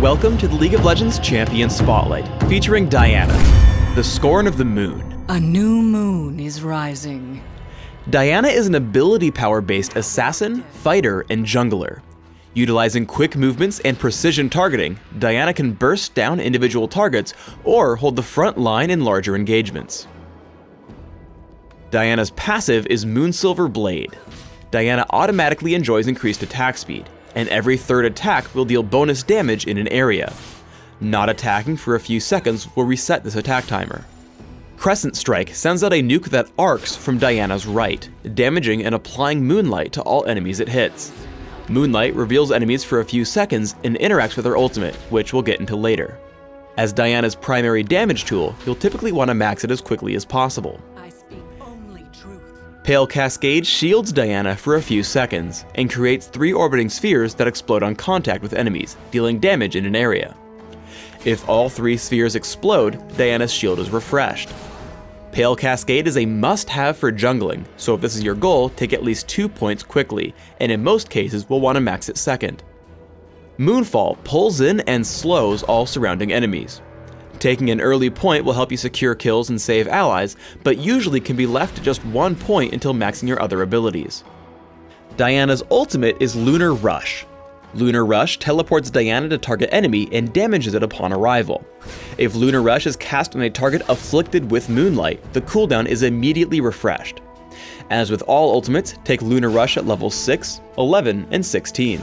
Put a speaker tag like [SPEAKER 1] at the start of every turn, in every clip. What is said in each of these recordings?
[SPEAKER 1] Welcome to the League of Legends Champion Spotlight, featuring Diana, the Scorn of the Moon.
[SPEAKER 2] A new moon is rising.
[SPEAKER 1] Diana is an ability power-based assassin, fighter, and jungler. Utilizing quick movements and precision targeting, Diana can burst down individual targets or hold the front line in larger engagements. Diana's passive is Moonsilver Blade. Diana automatically enjoys increased attack speed, and every third attack will deal bonus damage in an area. Not attacking for a few seconds will reset this attack timer. Crescent Strike sends out a nuke that arcs from Diana's right, damaging and applying Moonlight to all enemies it hits. Moonlight reveals enemies for a few seconds and interacts with her ultimate, which we'll get into later. As Diana's primary damage tool, you'll typically want to max it as quickly as possible.
[SPEAKER 2] I speak only truth.
[SPEAKER 1] Pale Cascade shields Diana for a few seconds, and creates 3 orbiting spheres that explode on contact with enemies, dealing damage in an area. If all 3 spheres explode, Diana's shield is refreshed. Pale Cascade is a must-have for jungling, so if this is your goal, take at least 2 points quickly, and in most cases we'll want to max it second. Moonfall pulls in and slows all surrounding enemies. Taking an early point will help you secure kills and save allies, but usually can be left at just 1 point until maxing your other abilities. Diana's ultimate is Lunar Rush. Lunar Rush teleports Diana to target enemy and damages it upon arrival. If Lunar Rush is cast on a target afflicted with Moonlight, the cooldown is immediately refreshed. As with all ultimates, take Lunar Rush at levels 6, 11, and 16.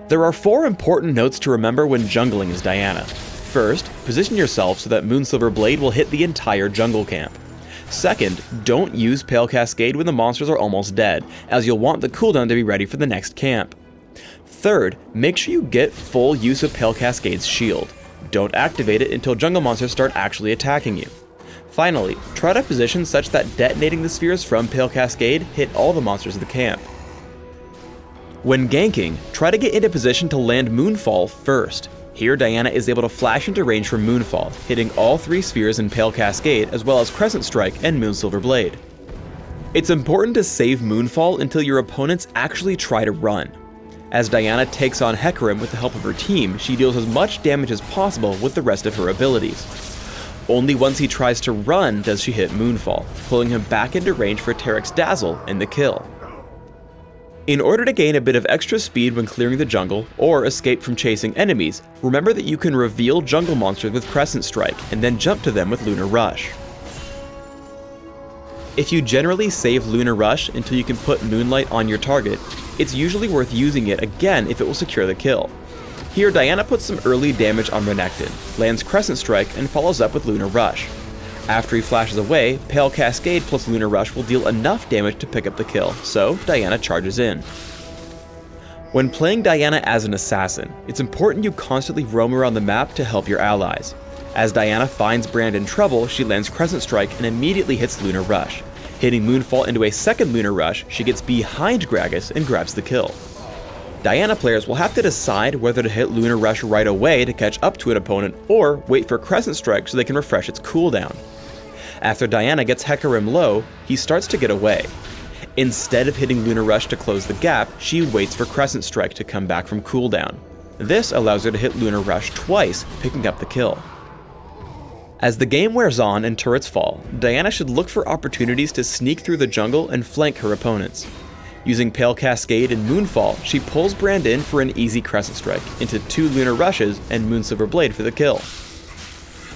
[SPEAKER 1] There are 4 important notes to remember when jungling as Diana. First, position yourself so that Moonsilver Blade will hit the entire jungle camp. Second, don't use Pale Cascade when the monsters are almost dead, as you'll want the cooldown to be ready for the next camp. Third, make sure you get full use of Pale Cascade's shield. Don't activate it until jungle monsters start actually attacking you. Finally, try to position such that detonating the spheres from Pale Cascade hit all the monsters of the camp. When ganking, try to get into position to land Moonfall first. Here Diana is able to flash into range from Moonfall, hitting all 3 spheres in Pale Cascade as well as Crescent Strike and Moonsilver Blade. It's important to save Moonfall until your opponents actually try to run. As Diana takes on Hecarim with the help of her team, she deals as much damage as possible with the rest of her abilities. Only once he tries to run does she hit Moonfall, pulling him back into range for Tarek's Dazzle and the kill. In order to gain a bit of extra speed when clearing the jungle, or escape from chasing enemies, remember that you can reveal jungle monsters with Crescent Strike, and then jump to them with Lunar Rush. If you generally save Lunar Rush until you can put Moonlight on your target, it's usually worth using it again if it will secure the kill. Here Diana puts some early damage on Renekton, lands Crescent Strike, and follows up with Lunar Rush. After he flashes away, Pale Cascade plus Lunar Rush will deal enough damage to pick up the kill, so Diana charges in. When playing Diana as an assassin, it's important you constantly roam around the map to help your allies. As Diana finds Brand in trouble, she lands Crescent Strike and immediately hits Lunar Rush. Hitting Moonfall into a second Lunar Rush, she gets behind Gragas and grabs the kill. Diana players will have to decide whether to hit Lunar Rush right away to catch up to an opponent or wait for Crescent Strike so they can refresh its cooldown. After Diana gets Hecarim low, he starts to get away. Instead of hitting Lunar Rush to close the gap, she waits for Crescent Strike to come back from cooldown. This allows her to hit Lunar Rush twice, picking up the kill. As the game wears on and turrets fall, Diana should look for opportunities to sneak through the jungle and flank her opponents. Using Pale Cascade and Moonfall, she pulls Brand in for an easy Crescent Strike, into 2 Lunar Rushes and Moonsilver Blade for the kill.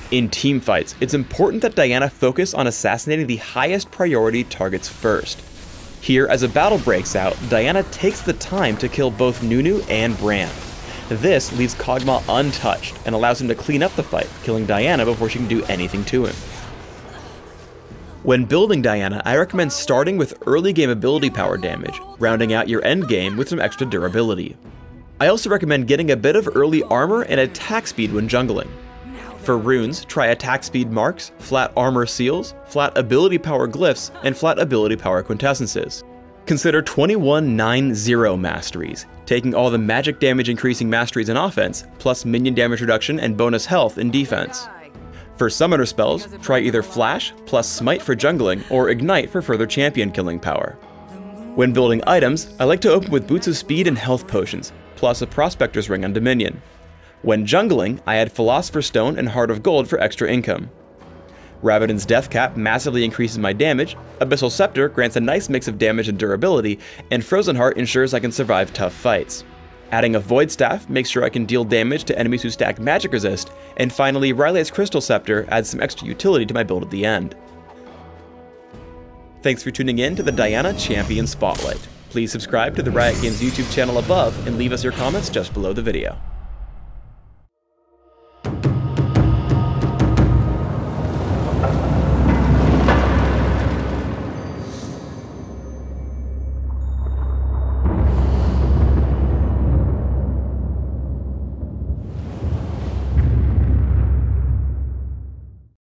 [SPEAKER 1] In teamfights, it's important that Diana focus on assassinating the highest priority targets first. Here, as a battle breaks out, Diana takes the time to kill both Nunu and Brand. This leaves Kog'Maw untouched and allows him to clean up the fight, killing Diana before she can do anything to him. When building Diana, I recommend starting with early game ability power damage, rounding out your end game with some extra durability. I also recommend getting a bit of early armor and attack speed when jungling. For runes, try attack speed marks, flat armor seals, flat ability power glyphs, and flat ability power quintessences. Consider 21-9-0 masteries, taking all the magic damage increasing masteries in offense, plus minion damage reduction and bonus health in defense. For summoner spells, try either Flash plus Smite for jungling or Ignite for further champion killing power. When building items, I like to open with Boots of Speed and Health Potions, plus a Prospector's Ring on Dominion. When jungling, I add Philosopher's Stone and Heart of Gold for extra income. Rabadon's Death Cap massively increases my damage, Abyssal Scepter grants a nice mix of damage and durability, and Frozen Heart ensures I can survive tough fights. Adding a Void Staff makes sure I can deal damage to enemies who stack magic resist, and finally Ryle's Crystal Scepter adds some extra utility to my build at the end. Thanks for tuning in to the Diana Champion Spotlight. Please subscribe to the Riot Games YouTube channel above and leave us your comments just below the video.